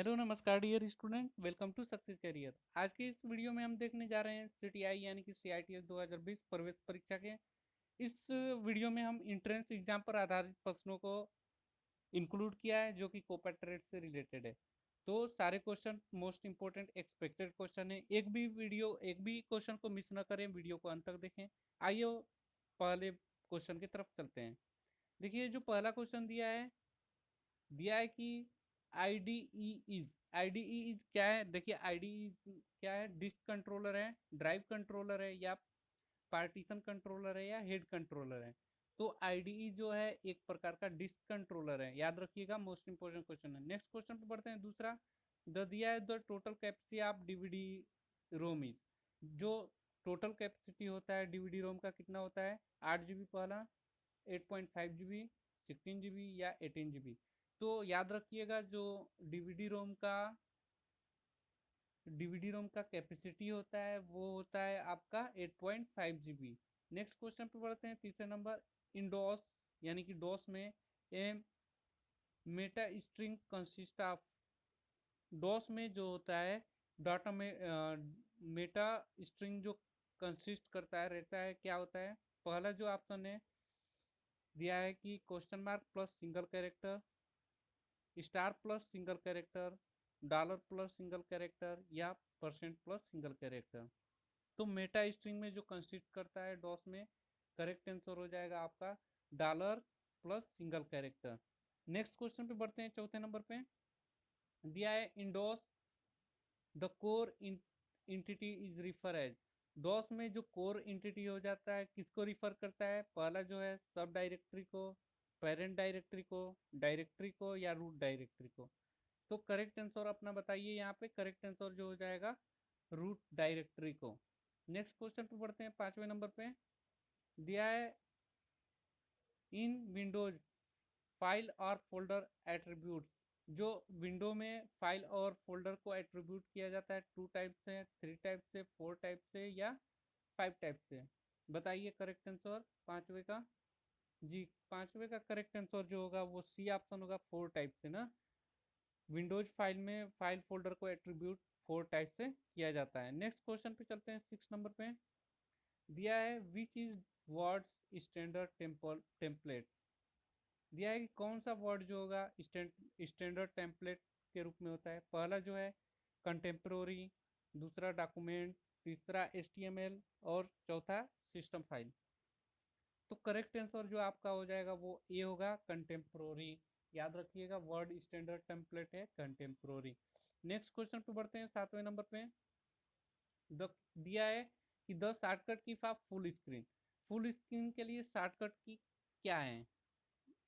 Hello नमस्कार dear student, welcome to success career. आज के इस वीडियो में हम देखने जा रहे हैं सीटीआई यानी कि सीआईटीएस 2020 प्रवेश परीक्षा के। इस वीडियो में हम इंट्रेंस एग्जाम पर आधारित प्रश्नों को इंक्लूड किया है जो कि कोपा ट्रेड से रिलेटेड है। तो सारे question most important expected question है। एक भी क्वेश्चन को मिस न करें, वीडियो को अंत तक देखें। आइए पहले क्वेश्चन की तरफ चलते हैं। देखिए, जो पहला क्वेश्चन दिया है कि आईडीई इज क्या है। देखिए, आईडीई क्या है? डिस्क कंट्रोलर है, ड्राइव कंट्रोलर है, या पार्टीशन कंट्रोलर है, या हेड कंट्रोलर है। तो आईडीई जो है एक प्रकार का डिस्क कंट्रोलर है, याद रखिएगा, मोस्ट इंपोर्टेंट क्वेश्चन है। नेक्स्ट क्वेश्चन पे बढ़ते हैं। दूसरा, द दिया है the total capacity of DVD ROM is. जो टोटल कैपेसिटी होता है डीवीडी रोम का कितना होता है? 8 GB पहला, 8.5 GB, 16 GB या 18 GB। तो याद रखिएगा, जो डीवीडी रोम का डीवीडी रोम का कैपेसिटी होता है वो होता है आपका 8.5 GB। नेक्स्ट क्वेश्चन पे बढ़ते हैं। तीसरे नंबर, इन डॉस यानी कि डॉस में a meta string consist of. DOS में जो होता है डाटा में मेटा स्ट्रिंग जो कंसिस्ट करता है रहता है, क्या होता है? पहला जो ऑप्शन है दिया है कि question mark plus single character, star plus single character, dollar plus single character, या परसेंट प्लस सिंगल कैरेक्टर। तो मेटा स्ट्रिंग में जो कंसिस्ट करता है डॉस में, करेक्ट आंसर हो जाएगा आपका dollar plus single character. Next question पे बढ़ते हैं। चौथे नंबर पे दिया है in DOS the core entity is refer as. DOS में जो कोर इंटिटी हो जाता है किसको रिफर करता है? पहला जो है सब डायरेक्टरी को, पेरेंट डायरेक्टरी को, या रूट डायरेक्टरी को। तो करेक्ट आंसर अपना बताइए। यहाँ पे करेक्ट आंसर जो हो जाएगा रूट डायरेक्टरी को। नेक्स्ट क्वेश्चन पे बढ़ते हैं। पांचवें नंबर पे दिया है इन विंडोज फाइल और फोल्डर एट्रीब्यूट्स। जो विंडो में फाइल और फोल्डर को एट्रीब्यूट किया जाता है, 2 टाइप से, 3 टाइप से, 4 टाइप से, या 5 टाइप से। बताइए करेक्ट आंसर पांचवे का। जी, पांचवे का करेक्ट आंसर जो होगा वो सी ऑप्शन होगा, 4 टाइप से ना। विंडोज फाइल में फाइल फोल्डर को एट्रीब्यूट 4 टाइप से किया जाता है। नेक्स्ट क्वेश्चन पे चलते हैं। 6 नंबर पे दिया है which is words standard template. दिया है कि कौन सा वर्ड जो होगा स्टैंडर्ड टेम्पलेट के रूप में होता है। पहला जो है कंटेम्प्रोरी, दूसरा डॉक्यूमेंट, तीसरा एचटीएमएल, और चौथा सिस्टम फाइल। तो करेक्ट आंसर जो आपका हो जाएगा वो ए होगा, कंटेम्प्रोरी। याद रखिएगा, वर्ड स्टैंडर्ड टेम्पलेट है कंटेम्प्रोरी। नेक्स्ट क्वेश्चन पे बढ़ते हैं। 7वें नंबर पे दिया है कि द शॉर्टकट की for full screen. Full screen के लिए शॉर्टकट की क्या है?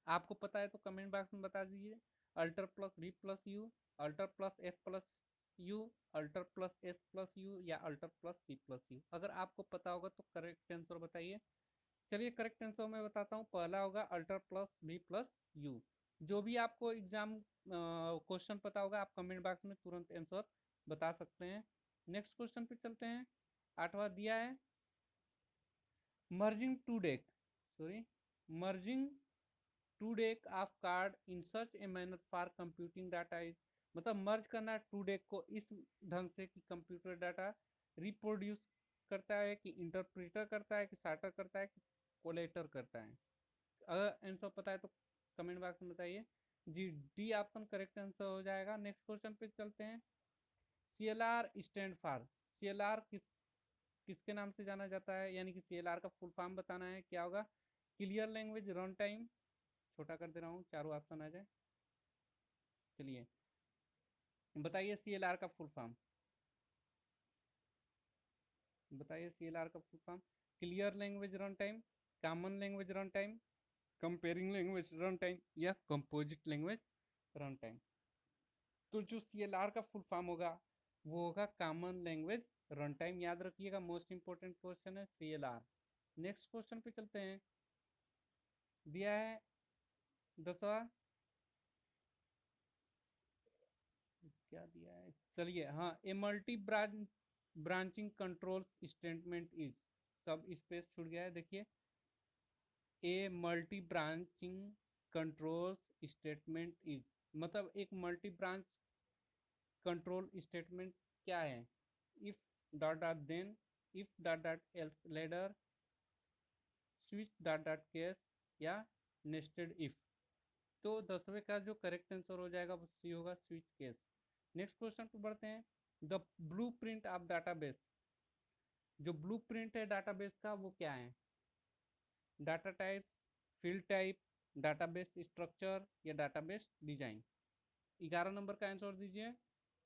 आपको पता है तो कमेंट बॉक्स में बता दीजिए। Alter plus V plus U, alter plus F plus U, alter plus S plus U, या alter plus C plus U. अगर आपको पता होगा तो करेक्ट आंसर बताइए। चलिए, करेक्ट आंसर मैं बताता हूँ। पहला होगा alter plus V plus U. जो भी आपको एग्जाम क्वेश्चन पता होगा आप कमेंट बॉक्स में तुरंत आंसर बता सकते हैं। नेक्स्ट क्वेश्चन पे चलते हैं। आठवां दिया है merging two deck sorry merging two deck of card in such a manner for computing data is. मतलब मर्ज करना टू डेक को इस ढंग से कि कंप्यूटर डाटा रिप्रोड्यूस करता है, कि इंटरप्रेटर करता है, कि सार्टर करता है, कि कोलेटर करता है। अगर आंसर पता है तो कमेंट बॉक्स में बताइए। जी, डी ऑप्शन करेक्ट आंसर हो जाएगा। नेक्स्ट क्वेश्चन पे चलते हैं। CLR stand for. सीएलआर किसके नाम से जाना जाता है, यानी कि सीएलआर का फुल फॉर्म बताना है, क्या होगा? Clear language run time. छोटा कर दे रहा हूँ, चारों ऑप्शन आ जाए। चलिए बताइए सीएलआर का फुल फॉर्म। बताइए सीएलआर का full form. Clear language run time, common language run time, comparing language run time, या कंपोजिट लैंग्वेज रन टाइम। तो जो सीएलआर का फुल फॉर्म होगा वो होगा कॉमन लैंग्वेज रन टाइम। याद रखिएगा, मोस्ट इंपोर्टेंट क्वेश्चन है सीएलआर। नेक्स्ट क्वेश्चन पे चलते हैं। दिया है 10वां, क्या दिया है, चलिए हाँ, a multi branching controls statement is. सब स्पेस छूट गया है, देखिए। A multi branching controls statement is मतलब एक मल्टी ब्रांच कंट्रोल स्टेटमेंट क्या है? If dot dot then, if dot dot else ladder, switch dot dot case या नेस्टेड इफ। तो 10वें का जो करेक्ट आंसर हो जाएगा वो सी होगा, स्विच केस। नेक्स्ट क्वेश्चन पे बढ़ते हैं। The blue print of database, जो ब्लू प्रिंट है डाटाबेस का वो क्या है? Data types, field type, database structure या डाटाबेस डिजाइन। 11 नंबर का आंसर दीजिए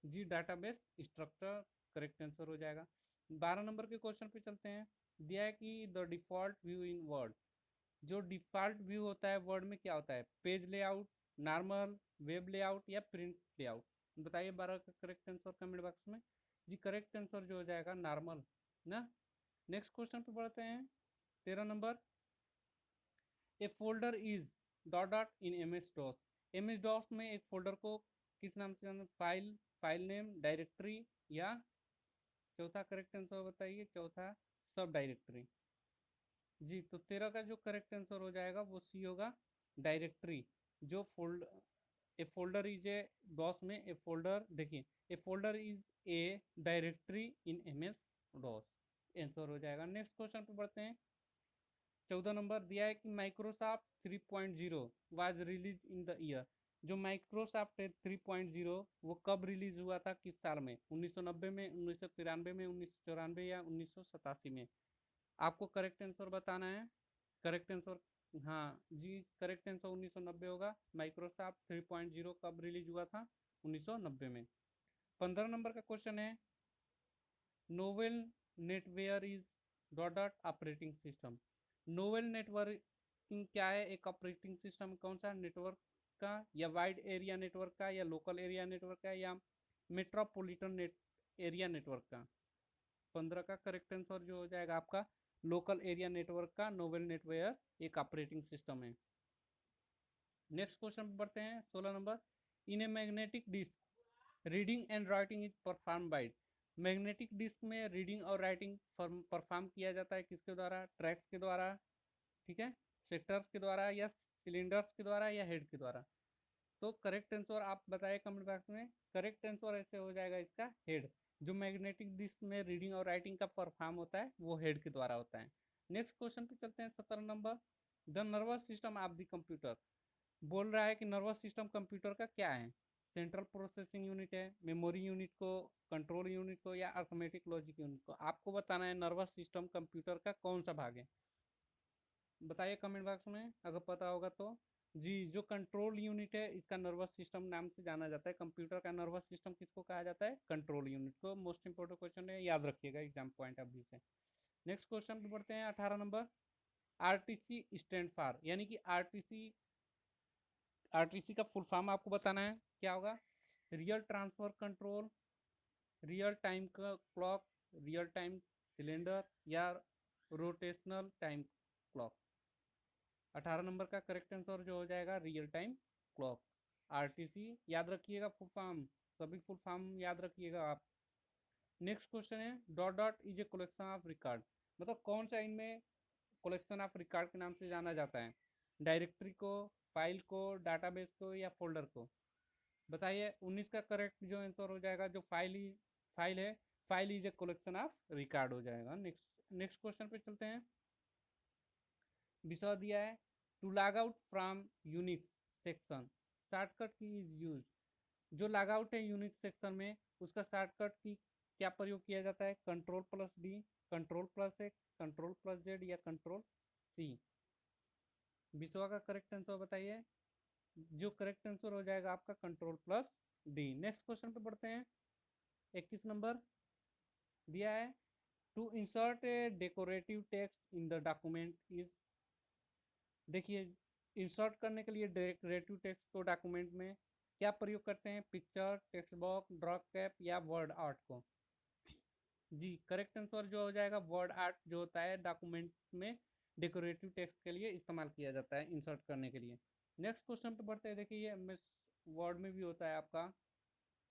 जी, डाटाबेस स्ट्रक्चर करेक्ट आंसर हो जाएगा। 12 नंबर के क्वेश्चन पे चलते हैं। दिया है कि the default view in word, जो डिफॉल्ट व्यू होता है वर्ड में क्या होता है? Page layout, normal, web layout या प्रिंट लेआउट। बताइए 12 का करेक्ट आंसर कमेंट बॉक्स में। जी करेक्ट आंसर जो हो जाएगा नॉर्मल ना। नेक्स्ट क्वेश्चन पे बढ़ते हैं। 13 नंबर, a folder is dot dot in M S DOS. M S DOS में एक फोल्डर को किस नाम से जानते हैं? फाइल, फाइल नेम, डायरेक्टरी या चौथा करेक्ट आंसर बताइए, चौथा सब डायरेक्टरी। जी तो 13 का जो करेक्ट आंसर हो जाएगा वो सी होगा, डायरेक्टरी। जो a folder is a DOS में ए फोल्डर, देखिए a folder is a directory in M S DOS, answer हो जाएगा। नेक्स्ट क्वेश्चन पे बढ़ते हैं। 14 नंबर दिया है कि Microsoft 3.0 was release in the year. जो माइक्रोसॉफ्ट है 3.0 वो कब रिलीज हुआ था, किस साल में? 1990 में, 1993 में, 1994 या 1987 में? आपको करेक्ट आंसर बताना है। करेक्ट आंसर, हाँ जी करेक्ट आंसर 1990 होगा। माइक्रोसॉफ्ट 3.0 कब रिलीज हुआ था? 1990 में। 15 नंबर का क्वेश्चन है, Novell NetWare is dot dot operating system. Novel networking क्या है? एक ऑपरेटिंग सिस्टम कौन सा? नेटवर्क का या वाइड एरिया नेटवर्क का या लोकल एरिया नेटवर्क का या मेट्रोपॉलिटन एरिया नेटवर्क का? 15 का करेक्ट आंसर जो हो जाएगा आपका लोकल एरिया नेटवर्क का नोवेल नेटवेयर एक ऑपरेटिंग सिस्टम है। नेक्स्ट क्वेश्चन बढ़ते हैं। 16 number, in a magnetic disk reading and writing is perform by. Magnetic disk में रीडिंग और राइटिंग परफॉर्म किया जाता है किसके द्वारा? ट्रैक्स के द्वारा, ठीक है, सेक्टर्स के द्वारा या सिलेंडर्स के द्वारा या हेड के द्वारा। तो करेक्ट आंसर आप बताइए कमेंट बॉक्स में। करेक्ट आंसर ऐसे हो जाएगा इसका हेड। जो मैग्नेटिक डिस्क में रीडिंग और राइटिंग का परफॉर्म होता है वो हेड के द्वारा होता है। नेक्स्ट क्वेश्चन पे चलते हैं। 17 number, the nervous system of the computer. बोल रहा है कि नर्वस सिस्टम कंप्यूटर का क्या है? सेंट्रल प्रोसेसिंग यूनिट है, मेमोरी यूनिट को, कंट्रोल यूनिट को या अर्थमेटिक लॉजिक यूनिट को? आपको बताना है नर्वस सिस्टम कंप्यूटर का कौन सा भाग है। बताइए कमेंट बॉक्स में अगर पता होगा तो। जी जो कंट्रोल यूनिट है इसका नर्वस सिस्टम नाम से जाना जाता है। कंप्यूटर का नर्वस सिस्टम किसको कहा जाता है? कंट्रोल यूनिट को। मोस्ट इंपोर्टेंट क्वेश्चन है, याद रखिएगा एग्जाम पॉइंट ऑफ व्यू से। नेक्स्ट क्वेश्चन पे बढ़ते हैं। 18 नंबर, आरटीसी स्टैंड फॉर, यानी कि आरटीसी का फुल फॉर्म आपको बताना है क्या होगा? Real transfer control, real time clock, real time cylinder या रोटेशनल टाइम क्लॉक। 18 नंबर का करेक्ट आंसर जो हो जाएगा रियल टाइम क्लॉक। आरटीसी याद रखिएगा फुल फॉर्म, सभी फुल फॉर्म याद रखिएगा आप। नेक्स्ट क्वेश्चन है, dot dot is a collection of record. मतलब कौन सा इनमें कलेक्शन ऑफ रिकॉर्ड के नाम से जाना जाता है? डायरेक्टरी को, फाइल को, डाटाबेस को या फोल्डर को? बताइए 19 का करेक्ट जो आंसर हो जाएगा, जो फाइल है, file is a collection of record हो जाएगा। नेक्स्ट क्वेश्चन पे चलते हैं। विषय दिया है, to log out from Unix section shortcut key is use. जो लॉग आउट है यूनिक्स सेक्शन में उसका शॉर्टकट की क्या प्रयोग किया जाता है? Control plus D, control plus X, control plus Z या कंट्रोल सी? विषय का करेक्ट आंसर बताइए। जो करेक्ट आंसर हो जाएगा आपका control plus D. Next question पे बढ़ते हैं। 21 नंबर दिया है, to insert a decorative text in the document is. देखिए इंसर्ट करने के लिए डेकोरेटिव टेक्स्ट को डॉक्यूमेंट में क्या प्रयोग करते हैं? Picture, text box, draw cap या वर्ड आर्ट को? जी करेक्ट आंसर जो हो जाएगा वर्ड आर्ट जो होता है डॉक्यूमेंट में डेकोरेटिव टेक्स्ट के लिए इस्तेमाल किया जाता है इंसर्ट करने के लिए। नेक्स्ट क्वेश्चन पे बढ़ते हैं। देखिए ये एमएस वर्ड में भी होता है आपका।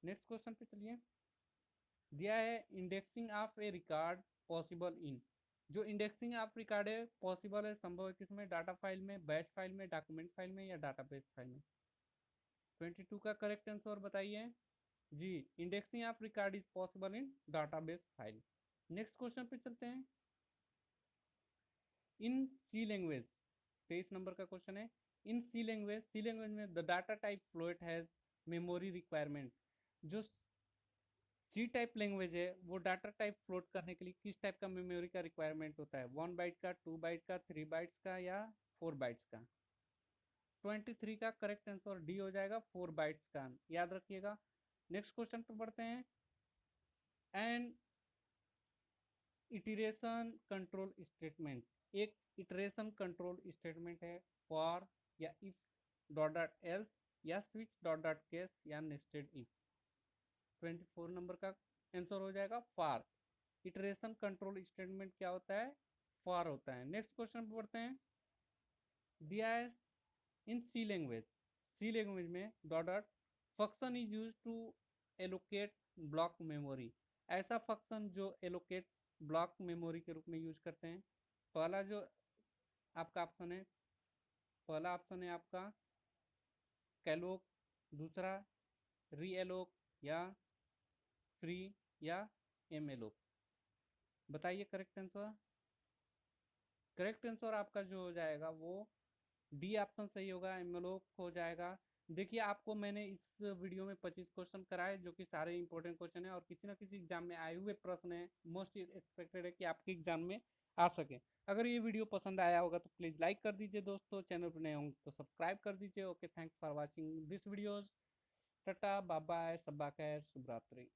नेक्स्ट क्वेश्चन पे चलिए। दिया है, indexing of A record possible in. जो इंडेक्सिंग ऑफ रिकॉर्ड है पॉसिबल है, संभव है किसमें? डाटा फाइल में, बैच फाइल में, डॉक्यूमेंट फाइल में या डाटाबेस फाइल में? 22 का करेक्ट आंसर बताइए। जी, indexing of record is possible in database file. Next question पे चलते हैं। इन सी लैंग्वेज, 23 नंबर का क्वेश्चन है। इन सी लैंग्वेज में the data type float has memory requirement. जो सी टाइप लैंग्वेज है वो डाटा टाइप फ्लोट करने के लिए किस टाइप का मेमोरी का रिक्वायरमेंट होता है? 1 बाइट का, 2 बाइट का, 3 बाइट्स का या 4 बाइट्स का? 23 का करेक्ट आंसर डी हो जाएगा, 4 बाइट्स का, याद रखिएगा। नेक्स्ट क्वेश्चन पे बढ़ते हैं। एंड इटरेशन कंट्रोल स्टेटमेंट, एक इटरेशन कंट्रोल स्टेटमेंट है फॉर या इफ डॉट डॉट एल्स या स्विच डॉट डॉट केस या नेस्टेड इफ। 24 नंबर का आंसर हो जाएगा फॉर। इटरेशन कंट्रोल स्टेटमेंट क्या होता है? फॉर होता है। नेक्स्ट क्वेश्चन पे बढ़ते हैं। दिया है इन सी लैंग्वेज में dot dot function is use to allocate block memory. ऐसा फंक्शन जो एलोकेट ब्लॉक मेमोरी के रूप में यूज करते हैं। पहला जो आपका ऑप्शन है, पहला ऑप्शन है आपका कैलोक, दूसरा री एलोक या फ्री या एम एलोक। बताइए करेक्ट आंसर। करेक्ट आंसर आपका जो हो जाएगा वो डी ऑप्शन सही होगा, एमएलओ हो जाएगा। देखिए आपको मैंने इस वीडियो में 25 क्वेश्चन कराए जो कि सारे इंपॉर्टेंट क्वेश्चन है और किसी ना किसी एग्जाम में आए हुए प्रश्न है। मोस्ट एक्सपेक्टेड है कि आपके एग्जाम में आ सके। अगर ये वीडियो पसंद आया होगा तो प्लीज़ लाइक कर दीजिए दोस्तों, चैनल पर नए होंगे तो सब्सक्राइब कर दीजिए। Okay, thanks for watching this videos. Tata bye bye, सबा खैर, शुभ रात्रि।